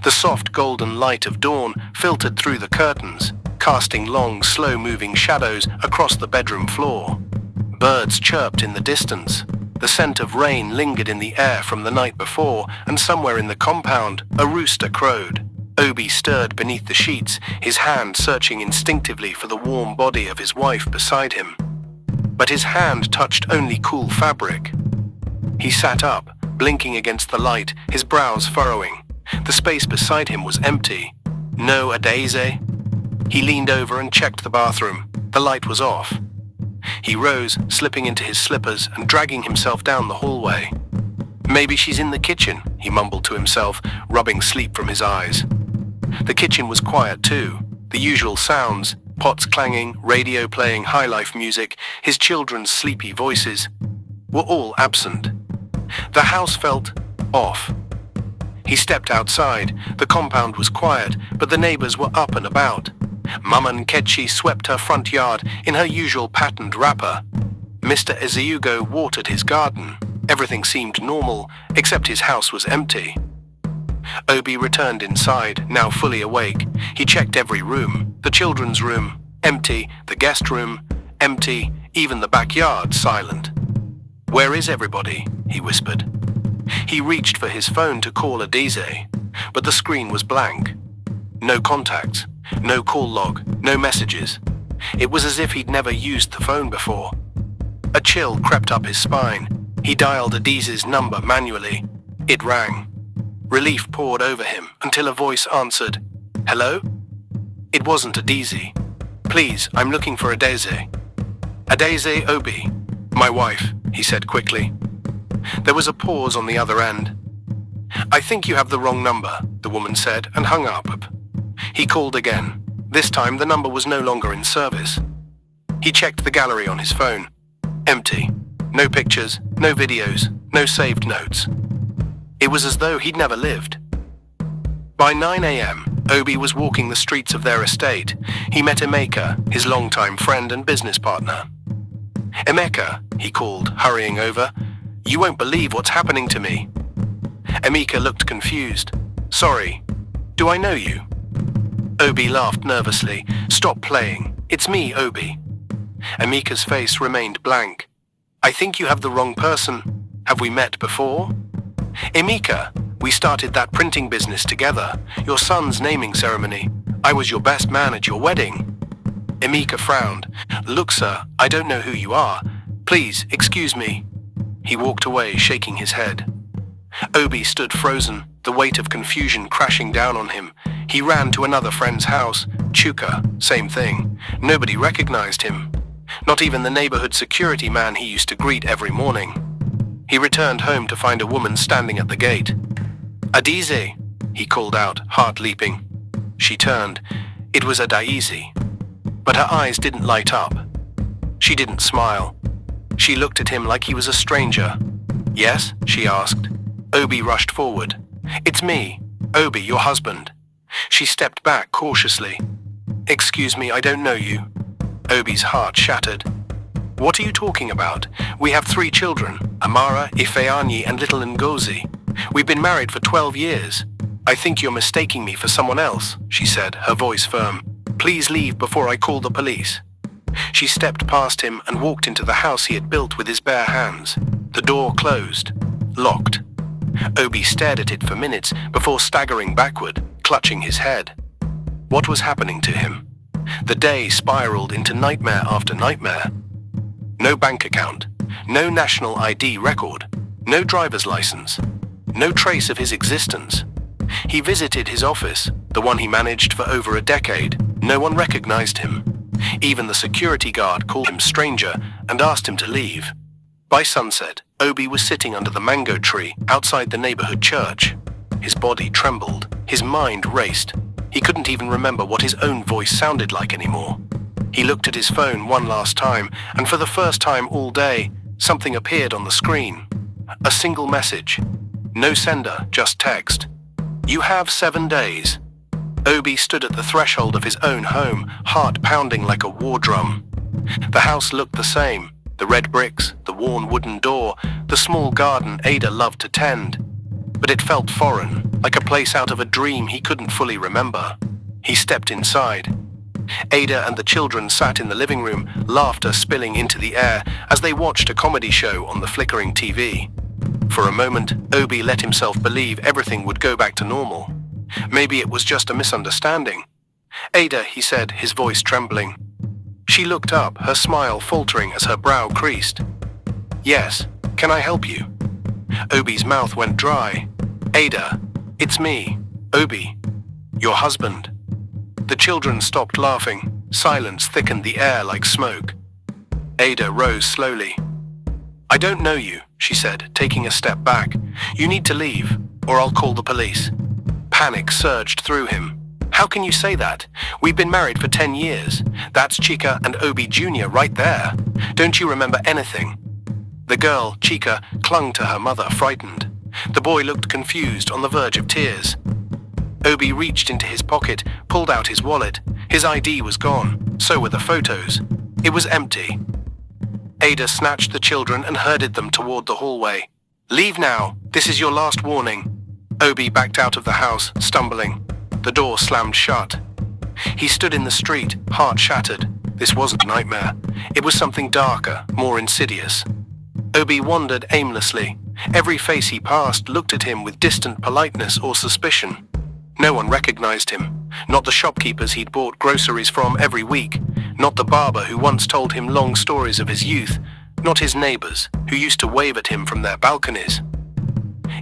The soft golden light of dawn filtered through the curtains, casting long, slow-moving shadows across the bedroom floor. Birds chirped in the distance. The scent of rain lingered in the air from the night before, and somewhere in the compound, a rooster crowed. Obi stirred beneath the sheets, his hand searching instinctively for the warm body of his wife beside him. But his hand touched only cool fabric. He sat up, blinking against the light, his brows furrowing. The space beside him was empty. No Adeze. He leaned over and checked the bathroom. The light was off. He rose, slipping into his slippers and dragging himself down the hallway. Maybe she's in the kitchen, he mumbled to himself, rubbing sleep from his eyes. The kitchen was quiet too. The usual sounds, pots clanging, radio playing high-life music, his children's sleepy voices, were all absent. The house felt off. He stepped outside. The compound was quiet, but the neighbors were up and about. Mama Nkechi swept her front yard in her usual patterned wrapper. Mr. Ezehugo watered his garden. Everything seemed normal, except his house was empty. Obi returned inside, now fully awake. He checked every room. The children's room, empty. The guest room, empty. Even the backyard, silent. "Where is everybody?" he whispered. He reached for his phone to call Adeze, but the screen was blank. No contacts, no call log, no messages. It was as if he'd never used the phone before. A chill crept up his spine. He dialed Adeze's number manually. It rang. Relief poured over him until a voice answered, "Hello?" It wasn't Adeze. "Please, I'm looking for Adeze." "Adeze Obi, my wife," he said quickly. There was a pause on the other end. "I think you have the wrong number," the woman said, and hung up. He called again. This time the number was no longer in service. He checked the gallery on his phone. Empty. No pictures, no videos, no saved notes. It was as though he'd never lived. By 9 a.m., Obi was walking the streets of their estate. He met Emeka, his longtime friend and business partner. "Emeka," he called, hurrying over. "You won't believe what's happening to me." Emeka looked confused. "Sorry, do I know you?" Obi laughed nervously. "Stop playing. It's me, Obi." Emeka's face remained blank. "I think you have the wrong person. Have we met before?" "Emeka, we started that printing business together. Your son's naming ceremony. I was your best man at your wedding." Emeka frowned. "Look, sir, I don't know who you are. Please, excuse me." He walked away, shaking his head. Obi stood frozen, the weight of confusion crashing down on him. He ran to another friend's house. Chuka, same thing. Nobody recognized him. Not even the neighborhood security man he used to greet every morning. He returned home to find a woman standing at the gate. "Adeze," he called out, heart leaping. She turned. It was Adeze. But her eyes didn't light up. She didn't smile. She looked at him like he was a stranger. "Yes?" she asked. Obi rushed forward. "It's me, Obi, your husband." She stepped back cautiously. "Excuse me, I don't know you." Obi's heart shattered. "What are you talking about? We have 3 children, Amara, Ifeanyi, and little Ngozi. We've been married for 12 years. I think you're mistaking me for someone else," she said, her voice firm. "Please leave before I call the police." She stepped past him and walked into the house he had built with his bare hands. The door closed, locked. Obi stared at it for minutes before staggering backward, clutching his head. What was happening to him? The day spiraled into nightmare after nightmare. No bank account, no national ID record, no driver's license, no trace of his existence. He visited his office, the one he managed for over a decade. No one recognized him. Even the security guard called him stranger and asked him to leave. By sunset, Obi was sitting under the mango tree outside the neighborhood church. His body trembled, his mind raced. He couldn't even remember what his own voice sounded like anymore. He looked at his phone one last time, and for the first time all day, something appeared on the screen. A single message. No sender, just text. "You have 7 days." Obi stood at the threshold of his own home, heart pounding like a war drum. The house looked the same. The red bricks, the worn wooden door, the small garden Ada loved to tend. but it felt foreign, like a place out of a dream he couldn't fully remember. He stepped inside. Ada and the children sat in the living room, laughter spilling into the air as they watched a comedy show on the flickering TV. For a moment, Obi let himself believe everything would go back to normal. Maybe it was just a misunderstanding. Ada, he said, his voice trembling. She looked up, her smile faltering as her brow creased. Yes, can I help you? Obi's mouth went dry. Ada, it's me, Obi, your husband. The children stopped laughing. Silence thickened the air like smoke. Ada rose slowly. I don't know you, she said, taking a step back. You need to leave, or I'll call the police. Panic surged through him. How can you say that? We've been married for 10 years. That's Chica and Obi Jr. right there. Don't you remember anything? The girl, Chica, clung to her mother, frightened. The boy looked confused, on the verge of tears. Obi reached into his pocket, pulled out his wallet. His ID was gone. So were the photos. It was empty. Ada snatched the children and herded them toward the hallway. Leave now. This is your last warning. Obi backed out of the house, stumbling. The door slammed shut. He stood in the street, heart shattered. This wasn't a nightmare. It was something darker, more insidious. Obi wandered aimlessly. Every face he passed looked at him with distant politeness or suspicion. No one recognized him. Not the shopkeepers he'd bought groceries from every week. Not the barber who once told him long stories of his youth. Not his neighbors, who used to wave at him from their balconies.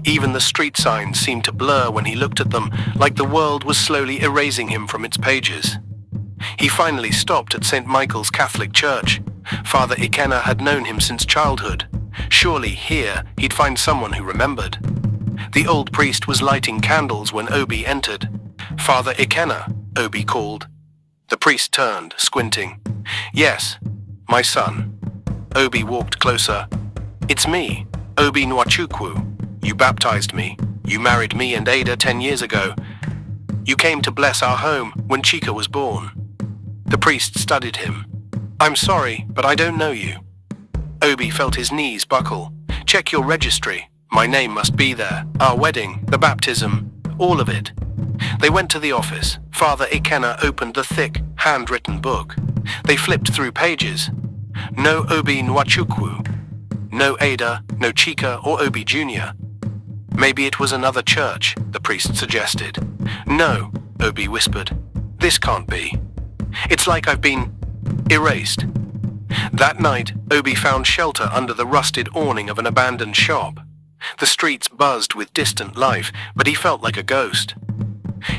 Even the street signs seemed to blur when he looked at them, like the world was slowly erasing him from its pages. He finally stopped at St. Michael's Catholic Church. Father Ikenna had known him since childhood. Surely here he'd find someone who remembered. The old priest was lighting candles when Obi entered. Father Ikenna, Obi called. The priest turned, squinting. Yes, my son. Obi walked closer. It's me, Obi Nwachukwu. You baptized me. You married me and Ada 10 years ago. You came to bless our home when Chica was born. The priest studied him. I'm sorry, but I don't know you. Obi felt his knees buckle. Check your registry. My name must be there. Our wedding, the baptism, all of it. They went to the office. Father Ikenna opened the thick, handwritten book. They flipped through pages. No Obi Nwachukwu. No Ada, no Chica or Obi Jr. Maybe it was another church, the priest suggested. No, Obi whispered. This can't be. It's like I've been erased. That night, Obi found shelter under the rusted awning of an abandoned shop. The streets buzzed with distant life, but he felt like a ghost.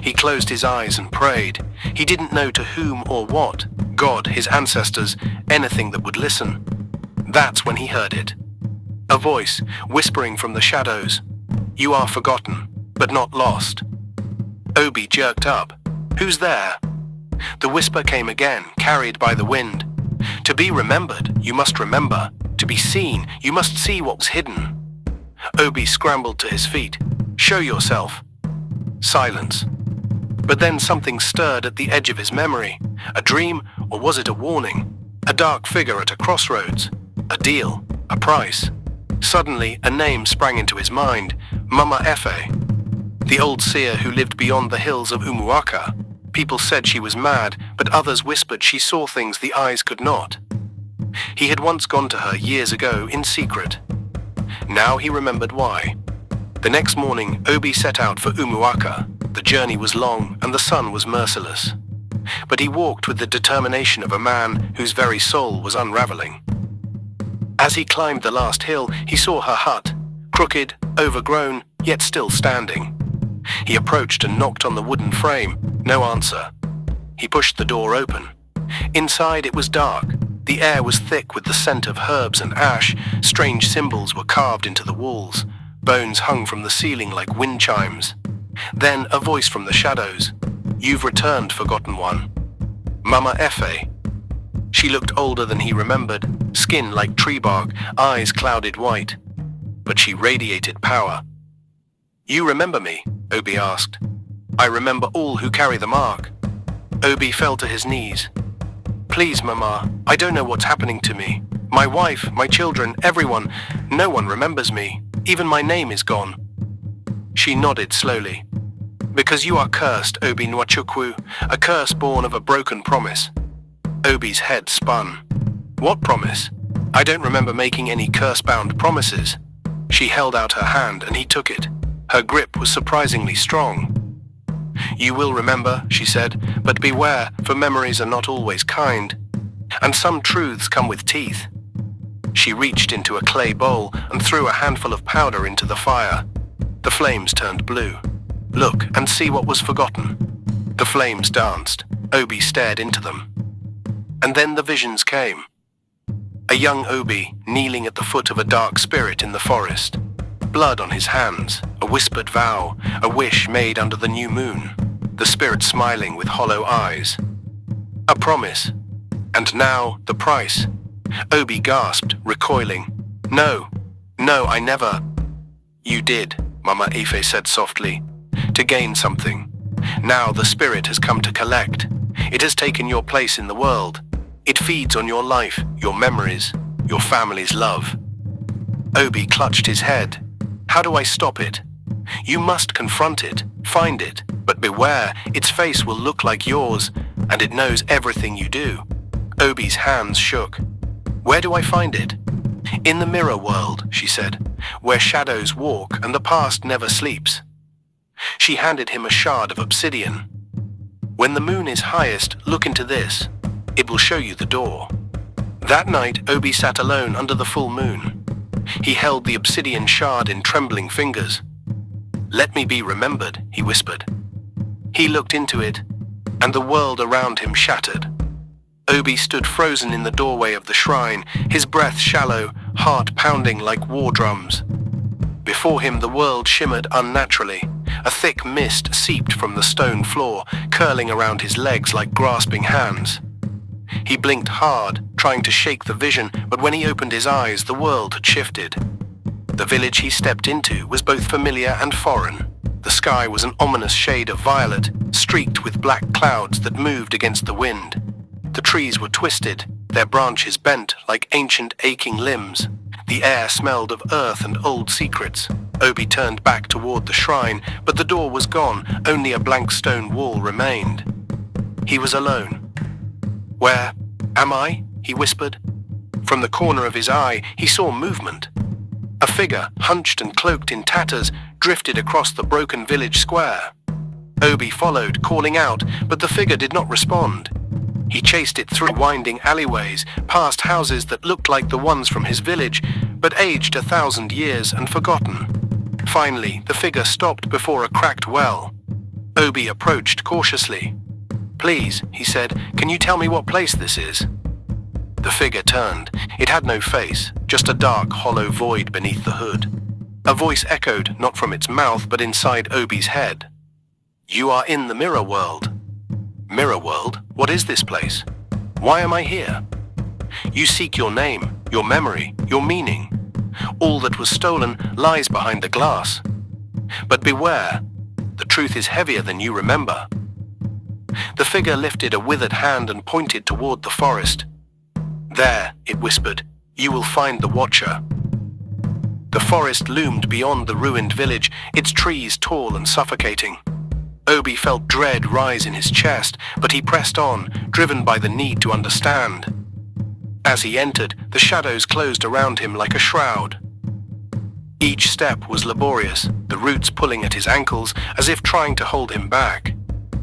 He closed his eyes and prayed. He didn't know to whom or what, God, his ancestors, anything that would listen. That's when he heard it. A voice, whispering from the shadows. You are forgotten, but not lost. Obi jerked up. Who's there? The whisper came again, carried by the wind. To be remembered, you must remember. To be seen, you must see what was hidden. Obi scrambled to his feet. Show yourself. Silence. But then something stirred at the edge of his memory. A dream, or was it a warning? A dark figure at a crossroads. A deal. A price. Suddenly, a name sprang into his mind. Mama Efe. The old seer who lived beyond the hills of Umuaka. People said she was mad, but others whispered she saw things the eyes could not. He had once gone to her years ago in secret. Now he remembered why. The next morning, Obi set out for Umuaka. The journey was long and the sun was merciless. But he walked with the determination of a man whose very soul was unraveling. As he climbed the last hill, he saw her hut, crooked, overgrown, yet still standing. He approached and knocked on the wooden frame. No answer. He pushed the door open. Inside it was dark. The air was thick with the scent of herbs and ash. Strange symbols were carved into the walls. Bones hung from the ceiling like wind chimes. Then a voice from the shadows. You've returned, forgotten one. Mama Efe. She looked older than he remembered, skin like tree bark, eyes clouded white. But she radiated power. You remember me? Obi asked. I remember all who carry the mark. Obi fell to his knees. Please, Mama, I don't know what's happening to me. My wife, my children, everyone, no one remembers me. Even my name is gone. She nodded slowly. Because you are cursed, Obi Nwachukwu, a curse born of a broken promise. Obi's head spun. What promise? I don't remember making any curse-bound promises. She held out her hand and he took it. Her grip was surprisingly strong. You will remember, she said, but beware, for memories are not always kind. And some truths come with teeth. She reached into a clay bowl and threw a handful of powder into the fire. The flames turned blue. Look and see what was forgotten. The flames danced. Obi stared into them. And then the visions came. A young Obi kneeling at the foot of a dark spirit in the forest. Blood on his hands, a whispered vow, a wish made under the new moon. The spirit smiling with hollow eyes. A promise. And now, the price. Obi gasped, recoiling. No, I never. You did, Mama Ife said softly. To gain something. Now the spirit has come to collect. It has taken your place in the world. It feeds on your life, your memories, your family's love. Obi clutched his head. How do I stop it? You must confront it, find it, but beware, its face will look like yours, and it knows everything you do. Obi's hands shook. Where do I find it? In the mirror world, she said, where shadows walk and the past never sleeps. She handed him a shard of obsidian. When the moon is highest, look into this. It will show you the door. That night, Obi sat alone under the full moon. He held the obsidian shard in trembling fingers. Let me be remembered, he whispered. He looked into it, and the world around him shattered. Obi stood frozen in the doorway of the shrine, his breath shallow, heart pounding like war drums. Before him the world shimmered unnaturally. A thick mist seeped from the stone floor, curling around his legs like grasping hands. He blinked hard, trying to shake the vision, but when he opened his eyes, the world had shifted. The village he stepped into was both familiar and foreign. The sky was an ominous shade of violet, streaked with black clouds that moved against the wind. The trees were twisted, their branches bent like ancient aching limbs. The air smelled of earth and old secrets. Obi turned back toward the shrine, but the door was gone, only a blank stone wall remained. He was alone. Where am I? He whispered. From the corner of his eye, he saw movement. A figure, hunched and cloaked in tatters, drifted across the broken village square. Obi followed, calling out, but the figure did not respond. He chased it through winding alleyways, past houses that looked like the ones from his village, but aged 1,000 years and forgotten. Finally, the figure stopped before a cracked well. Obi approached cautiously. Please, he said, can you tell me what place this is? The figure turned. It had no face, just a dark, hollow void beneath the hood. A voice echoed, not from its mouth, but inside Obi's head. You are in the mirror world. Mirror world? What is this place? Why am I here? You seek your name, your memory, your meaning. All that was stolen lies behind the glass. But beware, the truth is heavier than you remember. The figure lifted a withered hand and pointed toward the forest. There, it whispered, you will find the Watcher. The forest loomed beyond the ruined village, its trees tall and suffocating. Obi felt dread rise in his chest, but he pressed on, driven by the need to understand. As he entered, the shadows closed around him like a shroud. Each step was laborious, the roots pulling at his ankles as if trying to hold him back.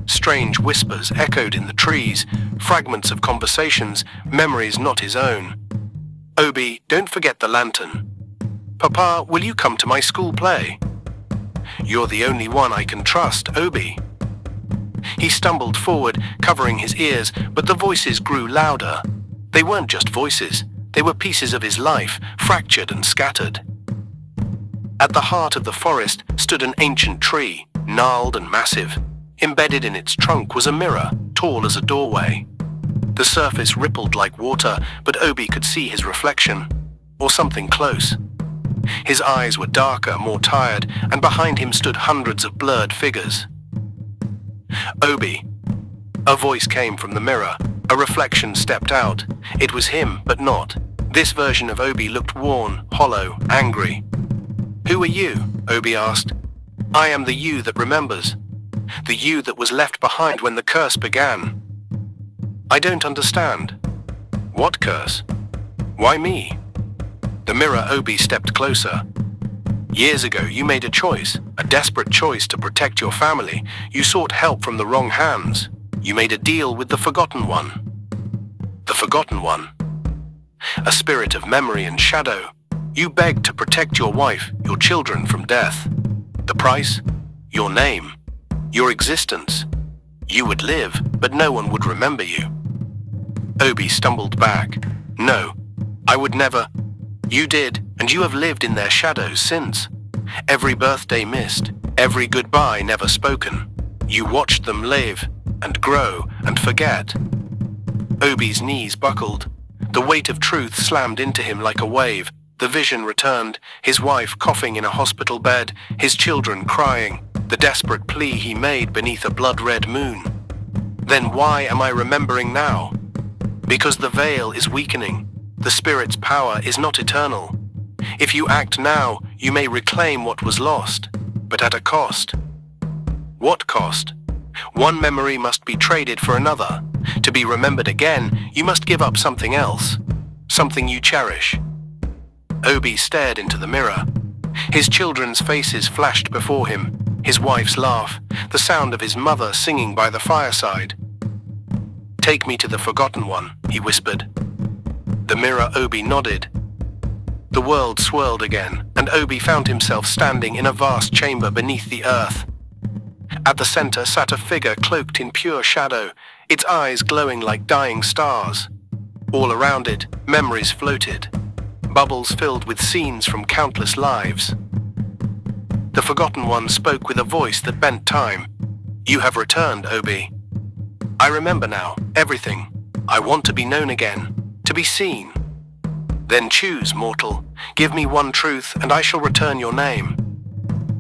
Strange whispers echoed in the trees, fragments of conversations, memories not his own. Obi, don't forget the lantern. Papa, will you come to my school play? You're the only one I can trust, Obi. He stumbled forward, covering his ears, but the voices grew louder. They weren't just voices, they were pieces of his life, fractured and scattered. At the heart of the forest stood an ancient tree, gnarled and massive. Embedded in its trunk was a mirror, tall as a doorway. The surface rippled like water, but Obi could see his reflection, or something close. His eyes were darker, more tired, and behind him stood hundreds of blurred figures. Obi. A voice came from the mirror. A reflection stepped out. It was him, but not. This version of Obi looked worn, hollow, angry. Who are you? Obi asked. I am the you that remembers. The you that was left behind when the curse began. I don't understand. What curse? Why me? The mirror Obi stepped closer. Years ago, you made a choice, a desperate choice to protect your family. You sought help from the wrong hands. You made a deal with the Forgotten One. The Forgotten One. A spirit of memory and shadow. You begged to protect your wife, your children from death. The price? Your name. Your existence. You would live, but no one would remember you. Obi stumbled back. No, I would never. You did, and you have lived in their shadows since. Every birthday missed, every goodbye never spoken. You watched them live, and grow, and forget. Obi's knees buckled. The weight of truth slammed into him like a wave. The vision returned, his wife coughing in a hospital bed, his children crying, the desperate plea he made beneath a blood-red moon. Then why am I remembering now? Because the veil is weakening. The spirit's power is not eternal. If you act now, you may reclaim what was lost, but at a cost. What cost? One memory must be traded for another. To be remembered again, you must give up something else, something you cherish. Obi stared into the mirror. His children's faces flashed before him, his wife's laugh, the sound of his mother singing by the fireside. Take me to the Forgotten One, he whispered. The mirror Obi nodded. The world swirled again, and Obi found himself standing in a vast chamber beneath the earth. At the center sat a figure cloaked in pure shadow, its eyes glowing like dying stars. All around it, memories floated, bubbles filled with scenes from countless lives. The Forgotten One spoke with a voice that bent time. You have returned, Obi. I remember now, everything. I want to be known again. To be seen. Then choose, mortal. Give me one truth, and I shall return your name.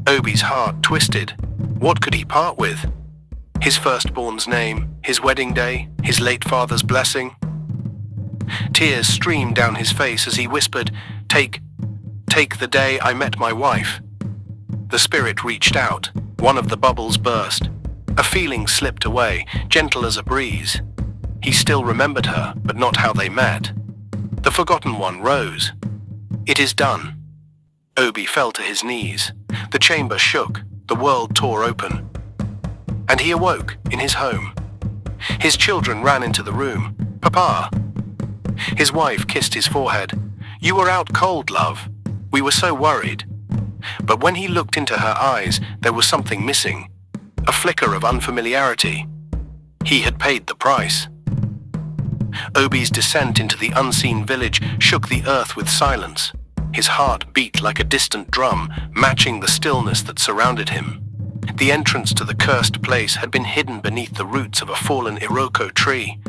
Obi's heart twisted. What could he part with? His firstborn's name, his wedding day, his late father's blessing. Tears streamed down his face as he whispered, Take the day I met my wife. The spirit reached out. One of the bubbles burst. A feeling slipped away, gentle as a breeze. He still remembered her, but not how they met. The Forgotten One rose. It is done. Obi fell to his knees. The chamber shook, the world tore open. And he awoke in his home. His children ran into the room. Papa. His wife kissed his forehead. You were out cold, love. We were so worried. But when he looked into her eyes, there was something missing. A flicker of unfamiliarity. He had paid the price. Obi's descent into the unseen village shook the earth with silence. His heart beat like a distant drum, matching the stillness that surrounded him. The entrance to the cursed place had been hidden beneath the roots of a fallen iroko tree,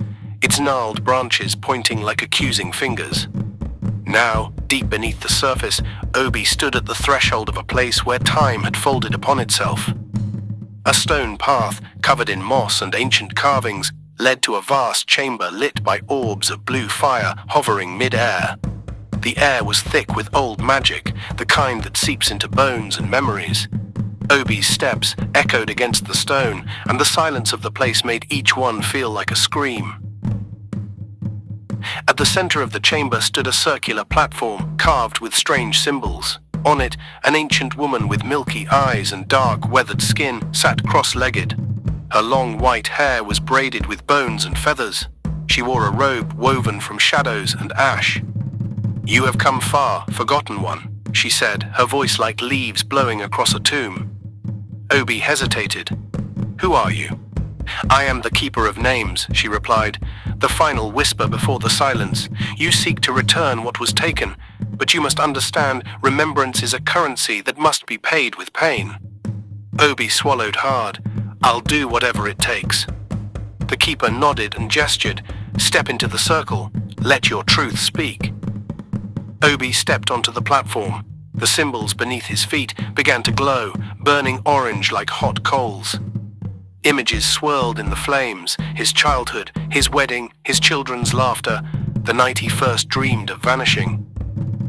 its gnarled branches pointing like accusing fingers. Now, deep beneath the surface, Obi stood at the threshold of a place where time had folded upon itself. A stone path, covered in moss and ancient carvings, led to a vast chamber lit by orbs of blue fire hovering mid-air. The air was thick with old magic, the kind that seeps into bones and memories. Obi's steps echoed against the stone, and the silence of the place made each one feel like a scream. At the center of the chamber stood a circular platform carved with strange symbols. On it, an ancient woman with milky eyes and dark, weathered skin sat cross-legged. Her long white hair was braided with bones and feathers. She wore a robe woven from shadows and ash. You have come far, Forgotten One, she said, her voice like leaves blowing across a tomb. Obi hesitated. Who are you? I am the Keeper of Names, she replied, the final whisper before the silence. You seek to return what was taken, but you must understand remembrance is a currency that must be paid with pain. Obi swallowed hard. I'll do whatever it takes. The keeper nodded and gestured. Step into the circle. Let your truth speak. Obi stepped onto the platform. The symbols beneath his feet began to glow, burning orange like hot coals. Images swirled in the flames, his childhood, his wedding, his children's laughter, the night he first dreamed of vanishing.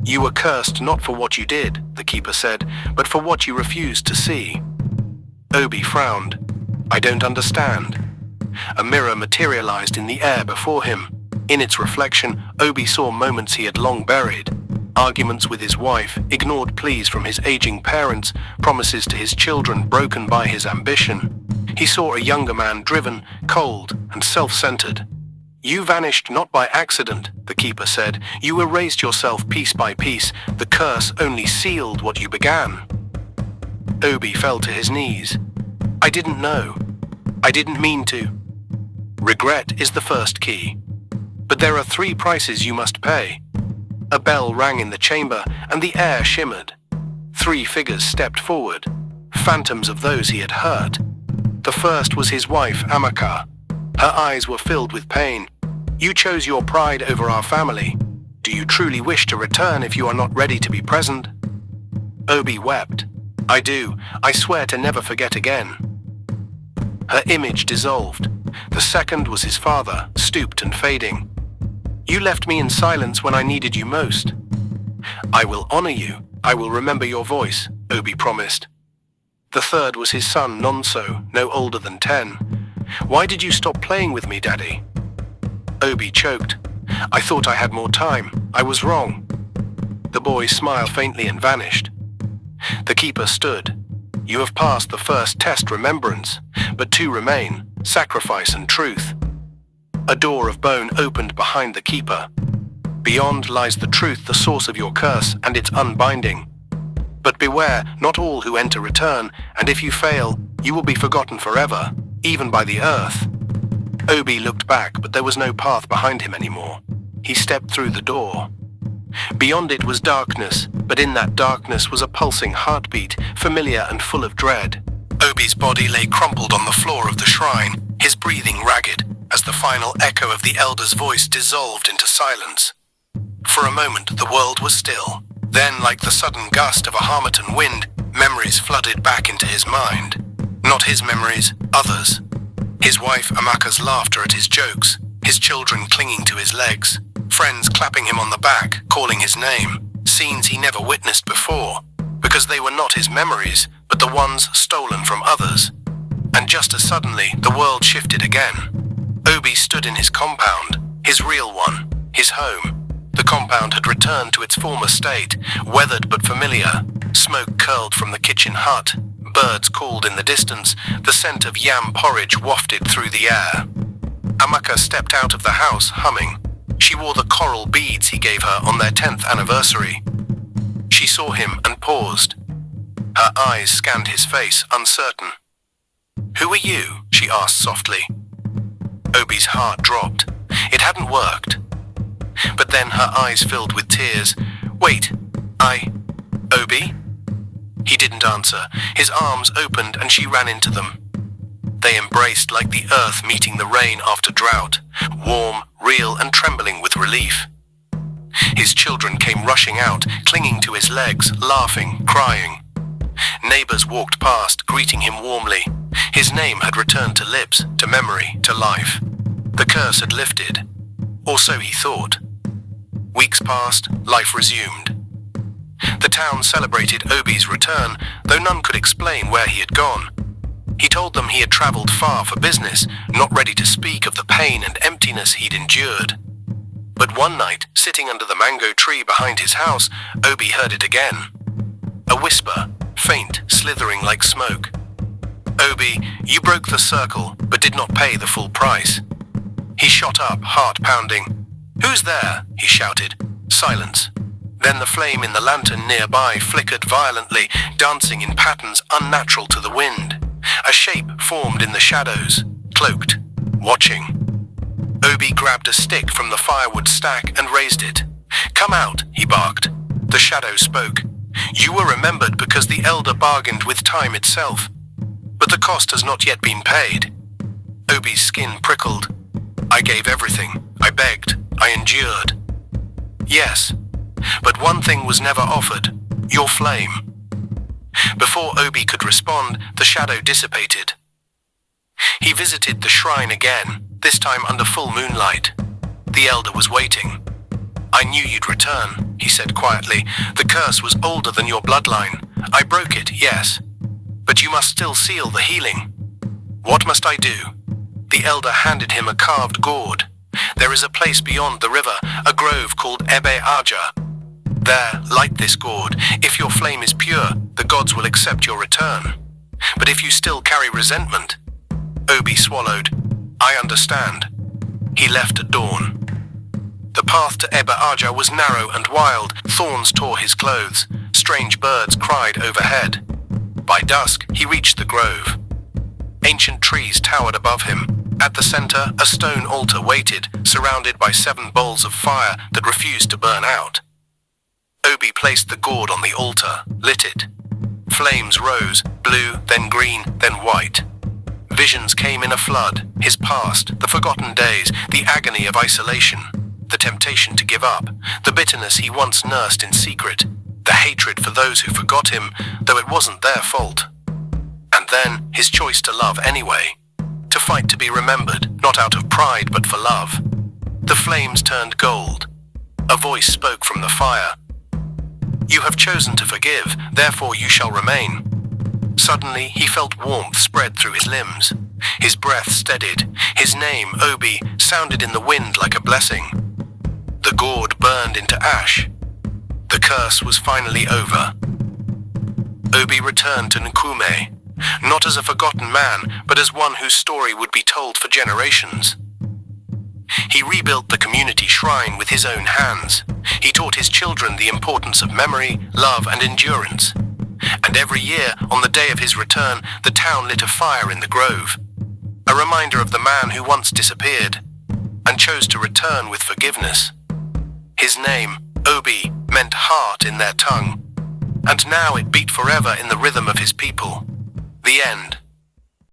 You were cursed not for what you did, the keeper said, but for what you refused to see. Obi frowned. I don't understand. A mirror materialized in the air before him. In its reflection, Obi saw moments he had long buried. Arguments with his wife, ignored pleas from his aging parents, promises to his children broken by his ambition. He saw a younger man driven, cold, and self-centered. You vanished not by accident, the keeper said. You erased yourself piece by piece. The curse only sealed what you began. Obi fell to his knees. I didn't know. I didn't mean to. Regret is the first key. But there are 3 prices you must pay. A bell rang in the chamber, and the air shimmered. 3 figures stepped forward, phantoms of those he had hurt. The first was his wife, Amaka. Her eyes were filled with pain. You chose your pride over our family. Do you truly wish to return if you are not ready to be present? Obi wept. I do. I swear to never forget again. Her image dissolved. The second was his father, stooped and fading. You left me in silence when I needed you most. I will honor you. I will remember your voice, Obi promised. The third was his son, Nonso, no older than 10. Why did you stop playing with me, Daddy? Obi choked. I thought I had more time. I was wrong. The boy smiled faintly and vanished. The keeper stood. You have passed the first test, remembrance, but 2 remain, sacrifice and truth. A door of bone opened behind the keeper. Beyond lies the truth, the source of your curse and its unbinding. But beware, not all who enter return, and if you fail, you will be forgotten forever, even by the earth. Obi looked back, but there was no path behind him anymore. He stepped through the door. Beyond it was darkness, but in that darkness was a pulsing heartbeat, familiar and full of dread. Obi's body lay crumpled on the floor of the shrine, his breathing ragged, as the final echo of the elder's voice dissolved into silence. For a moment, the world was still. Then, like the sudden gust of a Harmattan wind, memories flooded back into his mind. Not his memories, others. His wife Amaka's laughter at his jokes, his children clinging to his legs, friends clapping him on the back, calling his name, scenes he never witnessed before, because they were not his memories, but the ones stolen from others. And just as suddenly, the world shifted again. Obi stood in his compound, his real one, his home. The compound had returned to its former state, weathered but familiar. Smoke curled from the kitchen hut. Birds called in the distance. The scent of yam porridge wafted through the air. Amaka stepped out of the house, humming. She wore the coral beads he gave her on their 10th anniversary. She saw him and paused. Her eyes scanned his face, uncertain. Who are you? She asked softly. Obi's heart dropped. It hadn't worked. But then her eyes filled with tears. Wait, Obi? He didn't answer. His arms opened and she ran into them. They embraced like the earth meeting the rain after drought, warm, real and trembling with relief. His children came rushing out, clinging to his legs, laughing, crying. Neighbors walked past, greeting him warmly. His name had returned to lips, to memory, to life. The curse had lifted. Or so he thought. Weeks passed, life resumed. The town celebrated Obi's return, though none could explain where he had gone. He told them he had traveled far for business, not ready to speak of the pain and emptiness he'd endured. But one night, sitting under the mango tree behind his house, Obi heard it again. A whisper, faint, slithering like smoke. Obi, you broke the circle, but did not pay the full price. He shot up, heart pounding. Who's there? He shouted. Silence. Then the flame in the lantern nearby flickered violently, dancing in patterns unnatural to the wind. A shape formed in the shadows, cloaked, watching. Obi grabbed a stick from the firewood stack and raised it. Come out, he barked. The shadow spoke. You were remembered because the elder bargained with time itself. But the cost has not yet been paid. Obi's skin prickled. I gave everything. I begged. I endured. Yes, but one thing was never offered. Your flame. Before Obi could respond, the shadow dissipated. He visited the shrine again, this time under full moonlight. The elder was waiting. I knew you'd return, he said quietly. The curse was older than your bloodline. I broke it, yes. But you must still seal the healing. What must I do? The elder handed him a carved gourd. There is a place beyond the river, a grove called erasure. There, light this gourd. If your flame is pure, the gods will accept your return. But if you still carry resentment... Obi swallowed. I understand. He left at dawn. The path to erasure was narrow and wild. Thorns tore his clothes. Strange birds cried overhead. By dusk, he reached the grove. Ancient trees towered above him. At the center, a stone altar waited, surrounded by 7 bowls of fire that refused to burn out. Obi placed the gourd on the altar, lit it. Flames rose, blue, then green, then white. Visions came in a flood, his past, the forgotten days, the agony of isolation, the temptation to give up, the bitterness he once nursed in secret, the hatred for those who forgot him, though it wasn't their fault. And then, his choice to love anyway. To fight to be remembered, not out of pride but for love. The flames turned gold. A voice spoke from the fire. You have chosen to forgive, therefore you shall remain. Suddenly, he felt warmth spread through his limbs. His breath steadied. His name, Obi, sounded in the wind like a blessing. The gourd burned into ash. The curse was finally over. Obi returned to Nkume, not as a forgotten man, but as one whose story would be told for generations. He rebuilt the community shrine with his own hands. He taught his children the importance of memory, love, and endurance. And every year, on the day of his return, the town lit a fire in the grove, a reminder of the man who once disappeared and chose to return with forgiveness. His name, Obi, meant heart in their tongue, and now it beat forever in the rhythm of his people. The end.